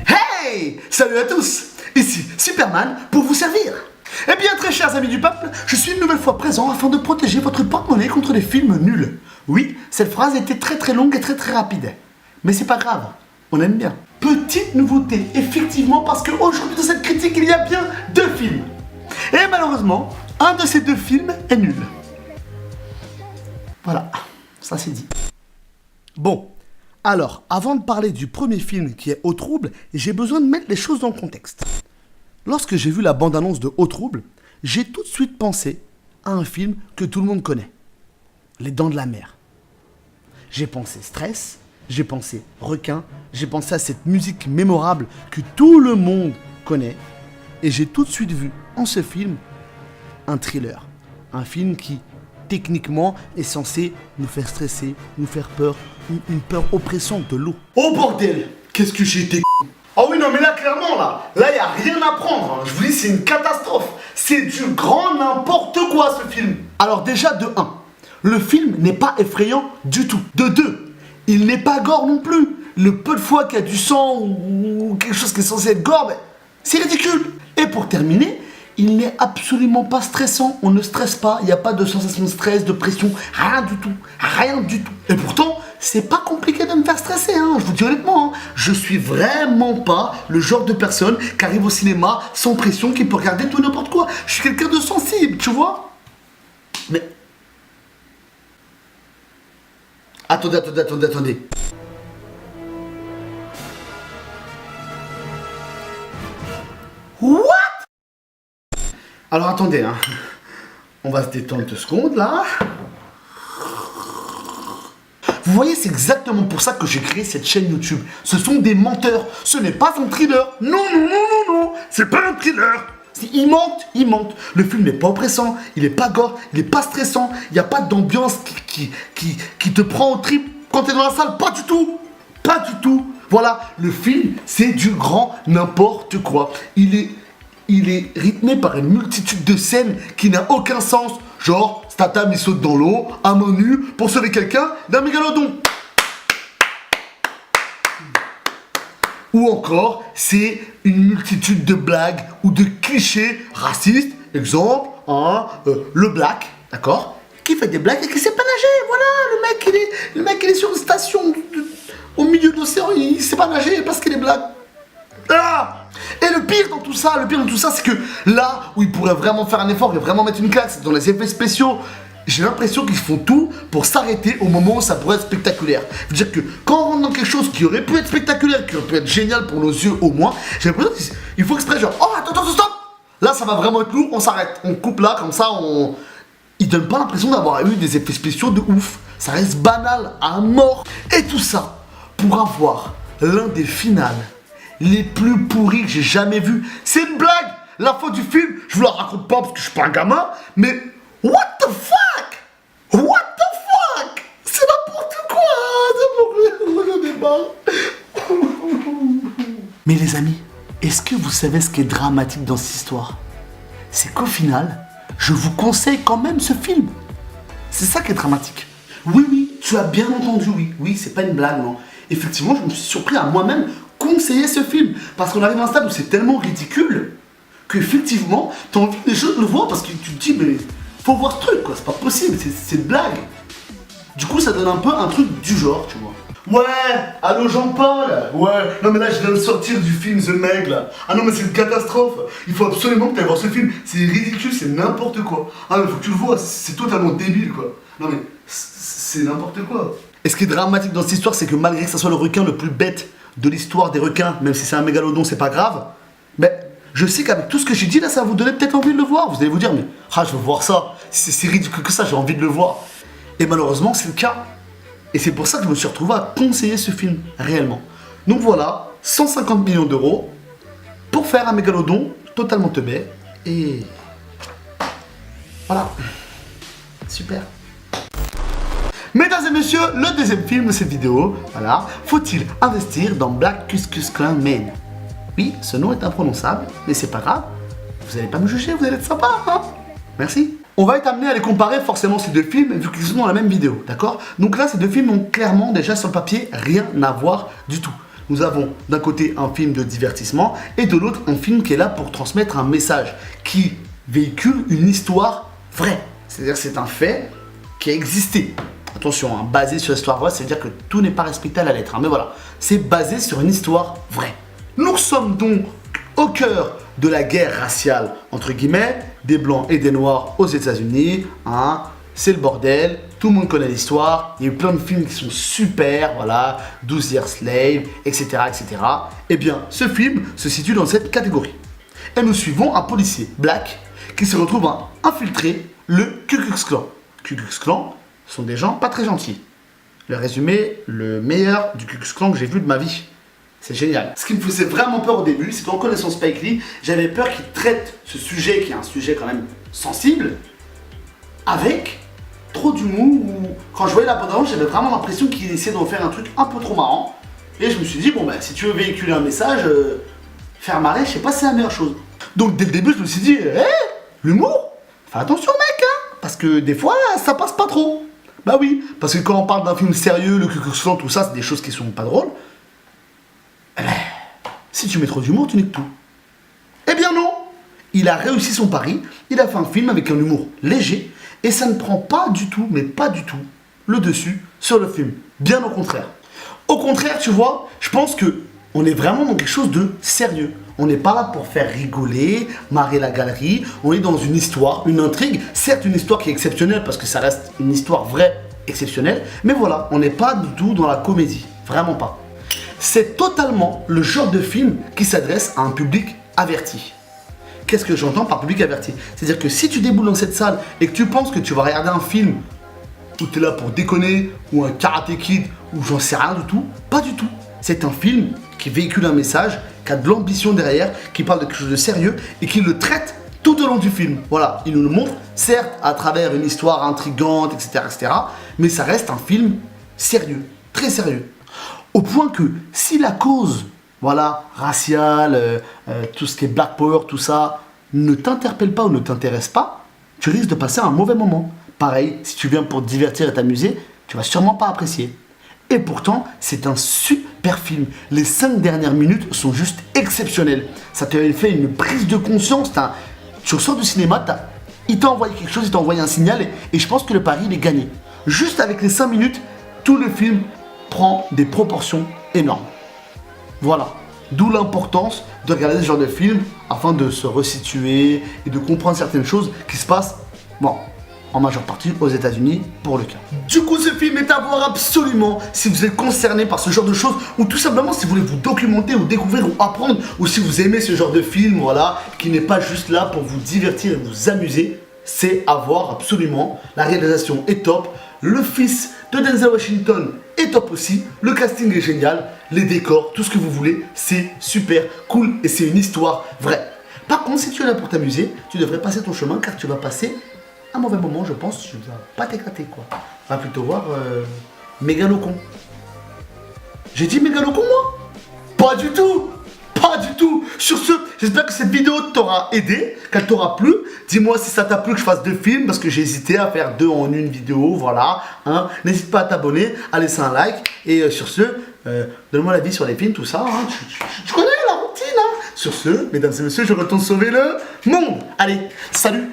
Hey! Salut à tous! Ici Superman pour vous servir! Eh bien, très chers amis du peuple, je suis une nouvelle fois présent afin de protéger votre porte-monnaie contre les films nuls. Oui, cette phrase était très longue et très rapide. Mais c'est pas grave, on aime bien. Petite nouveauté, effectivement, parce qu'aujourd'hui dans cette critique, il y a bien 2 films. Et malheureusement, un de ces 2 films est nul. Voilà, ça c'est dit. Bon, alors, avant de parler du premier film qui est Au Trouble, j'ai besoin de mettre les choses dans le contexte. Lorsque j'ai vu la bande-annonce de Au Trouble, j'ai tout de suite pensé à un film que tout le monde connaît. Les Dents de la Mer. J'ai pensé stress, j'ai pensé requin, j'ai pensé à cette musique mémorable que tout le monde connaît. Et j'ai tout de suite vu en ce film un thriller. Un film qui, techniquement, est censé nous faire stresser, nous faire peur, une peur oppressante de l'eau. Oh bordel! Qu'est-ce que j'ai été Oh oui, non, mais là, clairement, là, il n'y a rien à prendre. Je vous dis, c'est une catastrophe. C'est du grand n'importe quoi, ce film. Alors déjà, de 1, le film n'est pas effrayant du tout. De 2, il n'est pas gore non plus. Le peu de fois qu'il y a du sang ou quelque chose qui est censé être gore, c'est ridicule. Et pour terminer, il n'est absolument pas stressant. On ne stresse pas. Il n'y a pas de sensation de stress, de pression. Rien du tout. Rien du tout. Et pourtant, c'est pas compliqué de me faire stresser, hein, je vous dis honnêtement. Hein. Je suis vraiment pas le genre de personne qui arrive au cinéma sans pression, qui peut regarder tout n'importe quoi. Je suis quelqu'un de sensible, tu vois. Mais... Attendez. What? Alors attendez, hein. On va se détendre 2 secondes, là. Vous voyez, c'est exactement pour ça que j'ai créé cette chaîne YouTube. Ce sont des menteurs. Ce n'est pas un thriller. Non. C'est pas un thriller. Il mente. Le film n'est pas oppressant. Il n'est pas gore. Il n'est pas stressant. Il n'y a pas d'ambiance qui te prend au trip quand tu es dans la salle. Pas du tout. Voilà, le film, c'est du grand n'importe quoi. Il est rythmé par une multitude de scènes qui n'a aucun sens. Genre, Statham il saute dans l'eau, à main nue, pour sauver quelqu'un d'un mégalodon. Ou encore, c'est une multitude de blagues ou de clichés racistes. Exemple, le black, d'accord, qui fait des blagues et qui sait pas nager. Voilà, le mec il est sur une station au milieu de l'océan, il sait pas nager parce qu'il est black. Ah! Et le pire dans tout ça, c'est que là où ils pourraient vraiment faire un effort et vraiment mettre une claque, c'est dans les effets spéciaux. J'ai l'impression qu'ils font tout pour s'arrêter au moment où ça pourrait être spectaculaire. Je veux dire que quand on rentre dans quelque chose qui aurait pu être spectaculaire, qui aurait pu être génial pour nos yeux au moins, j'ai l'impression qu'il faut exprès genre, oh attends, stop! Là ça va vraiment être lourd, on s'arrête, on coupe là, comme ça on... Ils donnent pas l'impression d'avoir eu des effets spéciaux de ouf. Ça reste banal à mort. Et tout ça pour avoir l'un des finales les plus pourris que j'ai jamais vu. C'est une blague. La faute du film, je vous la raconte pas parce que je suis pas un gamin, mais what the fuck? C'est n'importe quoi. Mais les amis, est-ce que vous savez ce qui est dramatique dans cette histoire? C'est qu'au final, je vous conseille quand même ce film. C'est ça qui est dramatique. Oui, tu as bien entendu, oui, c'est pas une blague, non. Effectivement, je me suis surpris à moi-même conseiller ce film. Parce qu'on arrive à un stade où c'est tellement ridicule qu'effectivement, t'as envie des choses de le voir parce que tu te dis, mais faut voir ce truc, quoi, c'est pas possible, c'est une blague. Du coup, ça donne un peu un truc du genre, tu vois. Ouais, allô Jean-Paul. Ouais, non mais là je viens de sortir du film The Meg là. Ah non mais c'est une catastrophe. Il faut absolument que tu ailles voir ce film. C'est ridicule, c'est n'importe quoi. Ah mais faut que tu le vois, c'est totalement débile quoi. Non mais c'est n'importe quoi. Et ce qui est dramatique dans cette histoire, c'est que malgré que ça soit le requin le plus bête de l'histoire des requins, même si c'est un mégalodon, c'est pas grave. Mais je sais qu'avec tout ce que j'ai dit là, ça va vous donner peut-être envie de le voir. Vous allez vous dire, mais je veux voir ça. C'est ridicule que ça, j'ai envie de le voir. Et malheureusement, c'est le cas. Et c'est pour ça que je me suis retrouvé à conseiller ce film, réellement. Donc voilà, 150 millions d'euros pour faire un mégalodon totalement teubé. Et voilà. Super. Mesdames et messieurs, le deuxième film de cette vidéo, voilà. Faut-il investir dans Black Cuscus Clan Man? Oui, ce nom est imprononçable, mais c'est pas grave. Vous allez pas me juger, vous allez être sympa, hein? Merci. On va être amené à les comparer forcément ces deux films vu qu'ils sont dans la même vidéo, d'accord? Donc là, ces deux films n'ont clairement déjà sur le papier rien à voir du tout. Nous avons d'un côté un film de divertissement et de l'autre un film qui est là pour transmettre un message qui véhicule une histoire vraie. C'est-à-dire que c'est un fait qui a existé. Attention, hein, basé sur l'histoire vraie, ça veut dire que tout n'est pas respecté à la lettre. Hein, mais voilà, c'est basé sur une histoire vraie. Nous sommes donc au cœur de la guerre raciale, entre guillemets, des blancs et des noirs aux États-Unis. Hein, c'est le bordel, tout le monde connaît l'histoire. Il y a eu plein de films qui sont super, voilà, 12 Years Slave, etc., etc. Eh bien, ce film se situe dans cette catégorie. Et nous suivons un policier black qui se retrouve à infiltrer le Ku Klux Klan. Ku Klux Klan sont des gens pas très gentils. Le résumé, le meilleur du Ku Klux Klan que j'ai vu de ma vie. C'est génial. Ce qui me faisait vraiment peur au début, c'est qu'en connaissant Spike Lee, j'avais peur qu'il traite ce sujet, qui est un sujet quand même sensible, avec trop d'humour. Quand je voyais la bande-annonce, j'avais vraiment l'impression qu'il essayait d'en faire un truc un peu trop marrant. Et je me suis dit, bon bah si tu veux véhiculer un message, faire marrer, je sais pas si c'est la meilleure chose. Donc dès le début, je me suis dit, l'humour, fais attention mec, hein, parce que des fois, ça passe pas trop. Bah oui, parce que quand on parle d'un film sérieux, le Ku Klux Klan, tout ça, c'est des choses qui sont pas drôles. Eh ben, si tu mets trop d'humour, tu niques tout. Eh bien non, il a réussi son pari, il a fait un film avec un humour léger, et ça ne prend pas du tout, mais pas du tout, le dessus sur le film. Bien au contraire. Au contraire, tu vois, je pense que on est vraiment dans quelque chose de sérieux. On n'est pas là pour faire rigoler, marrer la galerie. On est dans une histoire, une intrigue. Certes, une histoire qui est exceptionnelle parce que ça reste une histoire vraie, exceptionnelle. Mais voilà, on n'est pas du tout dans la comédie. Vraiment pas. C'est totalement le genre de film qui s'adresse à un public averti. Qu'est-ce que j'entends par public averti? C'est-à-dire que si tu déboules dans cette salle et que tu penses que tu vas regarder un film où tu es là pour déconner, ou un Karate Kid, ou j'en sais rien du tout, pas du tout. C'est un film qui véhicule un message, qui a de l'ambition derrière, qui parle de quelque chose de sérieux et qui le traite tout au long du film. Voilà, il nous le montre, certes, à travers une histoire intrigante, etc., etc., mais ça reste un film sérieux, très sérieux. Au point que si la cause, voilà, raciale, tout ce qui est Black Power, tout ça, ne t'interpelle pas ou ne t'intéresse pas, tu risques de passer un mauvais moment. Pareil, si tu viens pour te divertir et t'amuser, tu vas sûrement pas apprécier. Et pourtant, c'est un super film. Les 5 dernières minutes sont juste exceptionnelles. Ça te fait une prise de conscience. Tu ressors du cinéma, il t'a envoyé quelque chose, il t'a envoyé un signal et je pense que le pari, il est gagné. Juste avec les 5 minutes, tout le film prend des proportions énormes. Voilà. D'où l'importance de regarder ce genre de film afin de se resituer et de comprendre certaines choses qui se passent, bon, en majeure partie aux États-Unis pour le cas. Du coup, ce film est à voir absolument si vous êtes concerné par ce genre de choses ou tout simplement si vous voulez vous documenter ou découvrir ou apprendre ou si vous aimez ce genre de film, voilà, qui n'est pas juste là pour vous divertir et vous amuser. C'est à voir absolument. La réalisation est top. Le fils de Denzel Washington est top aussi. Le casting est génial. Les décors, tout ce que vous voulez, c'est super cool et c'est une histoire vraie. Par contre, si tu es là pour t'amuser, tu devrais passer ton chemin car tu vas passer un mauvais moment, je pense. Tu vas pas t'éclater quoi. Va plutôt voir Mégalocon. J'ai dit Mégalocon moi? Pas du tout. Pas du tout. Sur ce, j'espère que cette vidéo t'aura aidé, qu'elle t'aura plu. Dis-moi si ça t'a plu que je fasse 2 films parce que j'ai hésité à faire 2 en une vidéo, voilà. Hein. N'hésite pas à t'abonner, à laisser un like. Et sur ce, donne-moi l'avis sur les films, tout ça. Hein. Tu connais la routine. Hein. Sur ce, mesdames et messieurs, je retourne sauver le monde. Allez, salut.